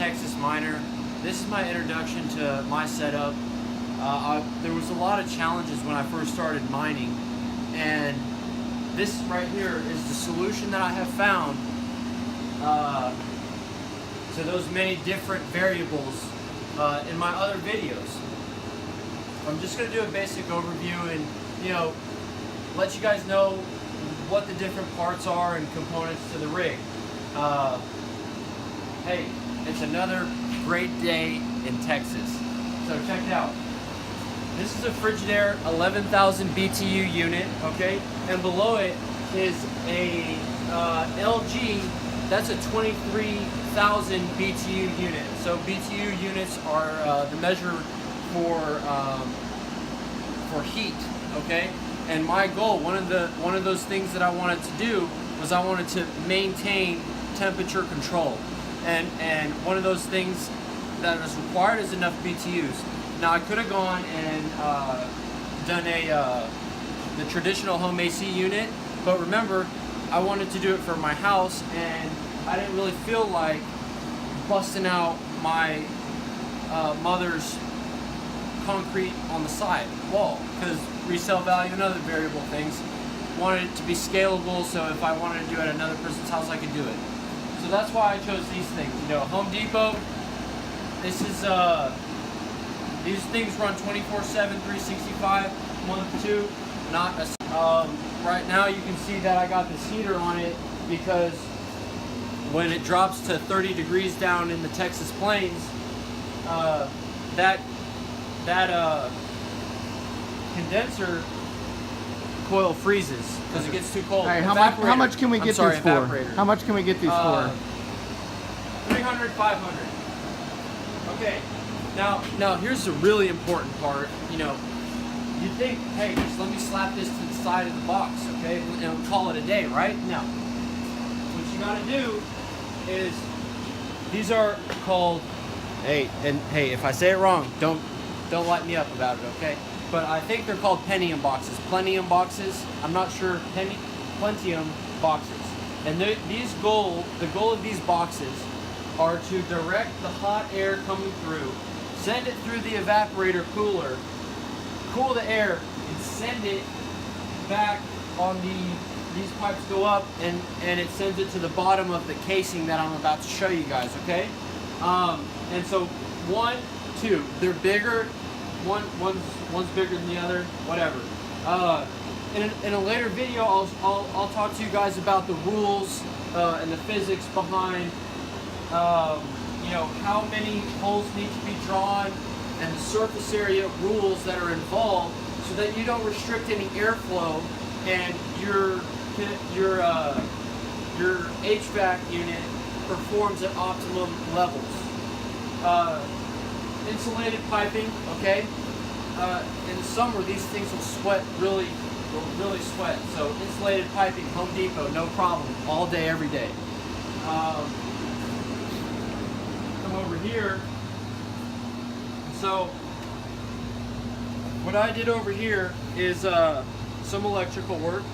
Texas miner. This is my introduction to my setup. There was a lot of challenges when I first started mining, and this right here is the solution that I have found to those many different variables in my other videos. I'm just going to do a basic overview and, you know, let you guys know what the different parts are and components to the rig. Hey, it's another great day in Texas. So check it out. This is a Frigidaire 11,000 BTU unit, okay? And below it is a LG, that's a 23,000 BTU unit. So BTU units are the measure for heat, okay? And my goal, one of those things that I wanted to do was I wanted to maintain temperature control. And one of those things that is required is enough BTUs. Now I could have gone and done the traditional home AC unit, but remember, I wanted to do it for my house, and I didn't really feel like busting out my mother's concrete on the side wall, because resale value and other variable things. Wanted it to be scalable, so if I wanted to do it at another person's house, I could do it. So that's why I chose these things. You know, Home Depot, this is these things run 24/7, 365, month 2. Not a, right now you can see that I got this heater on it because when it drops to 30 degrees down in the Texas plains, that condenser coil freezes because it gets too cold. All right, how much can we get these for? Evaporator. How much can we get these for? 300, 500. Okay. Now here's the really important part. You know, you think, hey, just let me slap this to the side of the box, okay, and we'll call it a day, right? No. What you gotta do is, these are called, hey, if I say it wrong, don't light me up about it, okay? But I think they're called Pentium boxes. Plentium boxes. I'm not sure. Plentium boxes. And the goal of these boxes are to direct the hot air coming through, send it through the evaporator cooler, cool the air, and send it back on these pipes go up, and it sends it to the bottom of the casing that I'm about to show you guys, okay? And so 1, 2, they're bigger. One's bigger than the other, whatever. In a later video, I'll talk to you guys about the rules and the physics behind, you know, how many holes need to be drawn and the surface area rules that are involved, so that you don't restrict any airflow and your HVAC unit performs at optimum levels. Insulated piping, okay? In the summer, these things will sweat will really sweat. So insulated piping, Home Depot, no problem, all day, every day. Come over here. So what I did over here is some electrical work.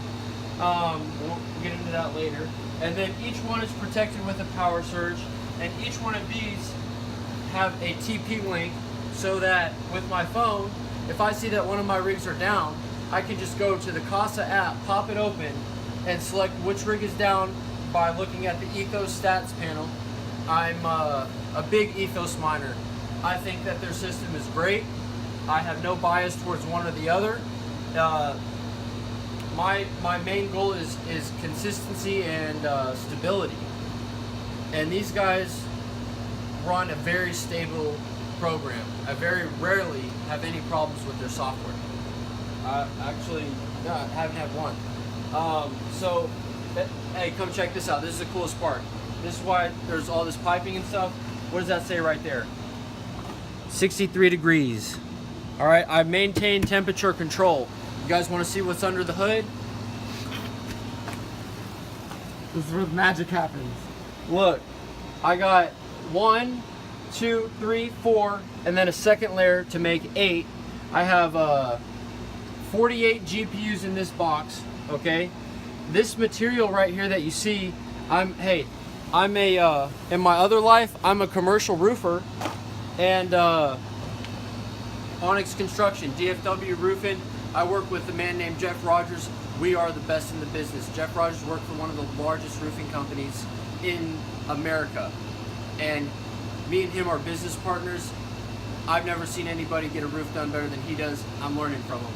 We'll get into that later. And then each one is protected with a power surge, and each one of these have a TP link, so that with my phone, if I see that one of my rigs are down, I can just go to the Casa app, pop it open, and select which rig is down by looking at the Ethos stats panel. I'm a big Ethos miner. I think that their system is great. I have no bias towards one or the other. My main goal is consistency and stability. And these guys run a very stable program. I very rarely have any problems with their software. Actually, no, I haven't had one. So, hey, come check this out. This is the coolest part. This is why there's all this piping and stuff. What does that say right there? 63 degrees. All right, I maintain temperature control. You guys want to see what's under the hood? This is where the magic happens. Look, I got 1, 2, 3, 4, and then a second layer to make 8. I have 48 GPUs in this box, okay? This material right here that you see, hey, I'm a in my other life, I'm a commercial roofer, and Onyx Construction, DFW Roofing. I work with a man named Jeff Rogers. We are the best in the business. Jeff Rogers worked for one of the largest roofing companies in America, and me and him are business partners. I've never seen anybody get a roof done better than he does. I'm learning from him.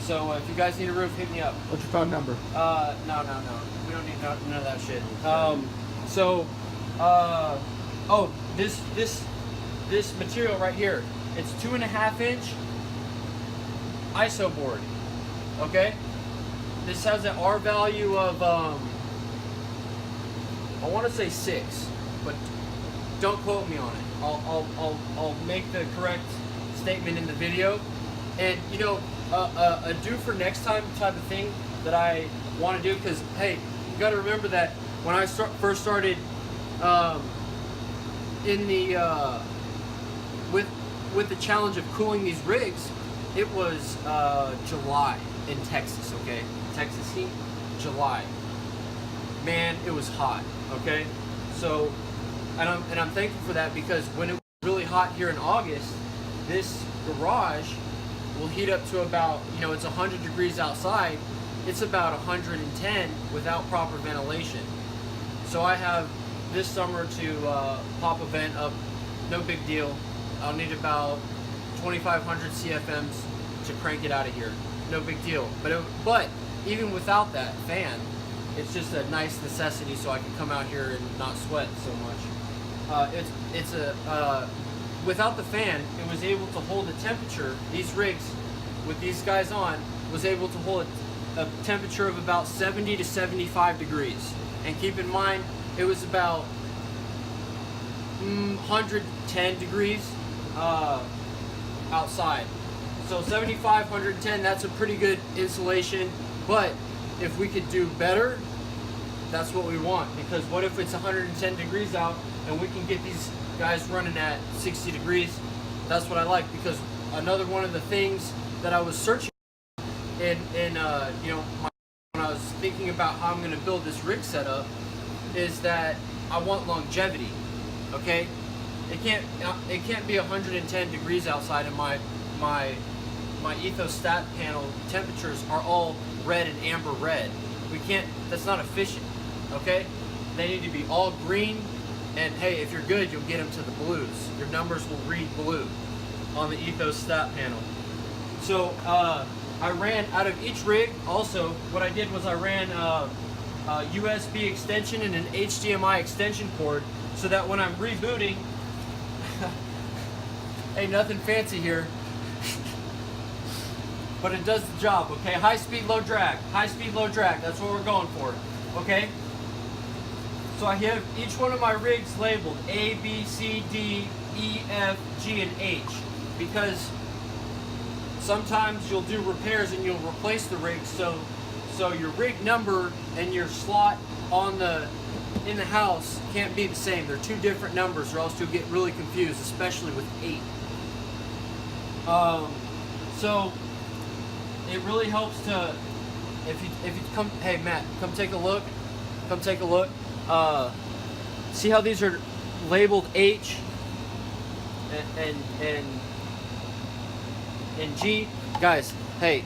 So if you guys need a roof, hit me up. What's your phone number? No. We don't need none of that shit. This material right here, it's 2.5 inch ISO board. Okay? This has an R value of I want to say 6, but don't quote me on it. I'll make the correct statement in the video. And you know, a do for next time type of thing that I want to do, because hey, you got to remember that when I first started in the with the challenge of cooling these rigs, it was July in Texas. Okay, Texas heat, July. Man, it was hot. Okay, so and I'm thankful for that, because when it was really hot here in August, this garage will heat up to about, you know, it's 100 degrees outside. It's about 110 without proper ventilation. So I have this summer to pop a vent up, no big deal. I'll need about 2,500 CFMs to crank it out of here. No big deal. But even without that fan, it's just a nice necessity so I can come out here and not sweat so much. Without the fan, it was able to hold a temperature. These rigs, with these guys on, was able to hold a temperature of about 70 to 75 degrees. And keep in mind, it was about 110 degrees outside. So 75, 110, that's a pretty good insulation. But if we could do better, that's what we want. Because what if it's 110 degrees out and we can get these guys running at 60 degrees? That's what I like, because another one of the things that I was searching in you know, when I was thinking about how I'm going to build this rig setup, is that I want longevity. Okay, it can't be 110 degrees outside, and my ethostat panel temperatures are all red and amber red. We can't. That's not efficient. Okay, they need to be all green. And hey, if you're good, you'll get them to the blues. Your numbers will read blue on the ethostat panel. So I ran out of each rig. Also, what I did was I ran a USB extension and an HDMI extension cord, so that when I'm rebooting, hey, nothing fancy here, but it does the job. Okay, high speed, low drag. High speed, low drag. That's what we're going for. Okay. So I have each one of my rigs labeled A, B, C, D, E, F, G, and H, because sometimes you'll do repairs and you'll replace the rig, so your rig number and your slot in the house can't be the same. They're two different numbers, or else you'll get really confused, especially with 8. So it really helps to, if you come, hey Matt, come take a look. Come take a look. See how these are labeled H and G? Guys, hey,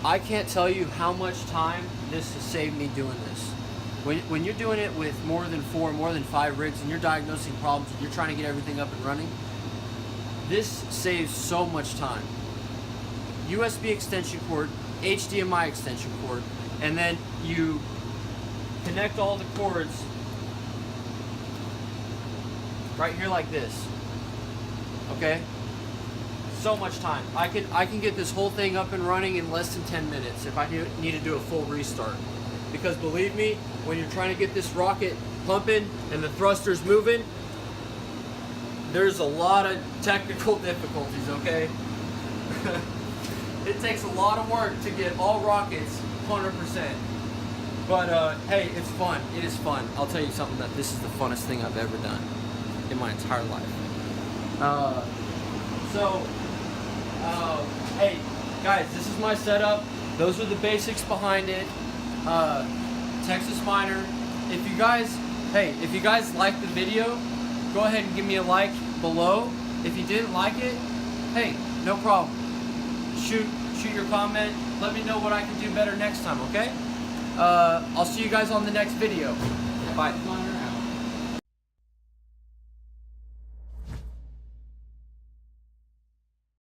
I can't tell you how much time this has saved me doing this. When you're doing it with more than 4, more than 5 rigs, and you're diagnosing problems and you're trying to get everything up and running, this saves so much time. USB extension cord, HDMI extension cord, and then you connect all the cords right here like this. Okay? So much time. I can get this whole thing up and running in less than 10 minutes if I need to do a full restart. Because believe me, when you're trying to get this rocket pumping and the thrusters moving, there's a lot of technical difficulties, okay? It takes a lot of work to get all rockets 100%. But hey, it's fun. It is fun. I'll tell you something, that this is the funnest thing I've ever done in my entire life. Hey, guys, this is my setup. Those are the basics behind it. Texas Miner. If you guys hey, if you guys liked the video, go ahead and give me a like below. If you didn't like it, hey, no problem. Shoot your comment. Let me know what I can do better next time, okay? I'll see you guys on the next video. Bye.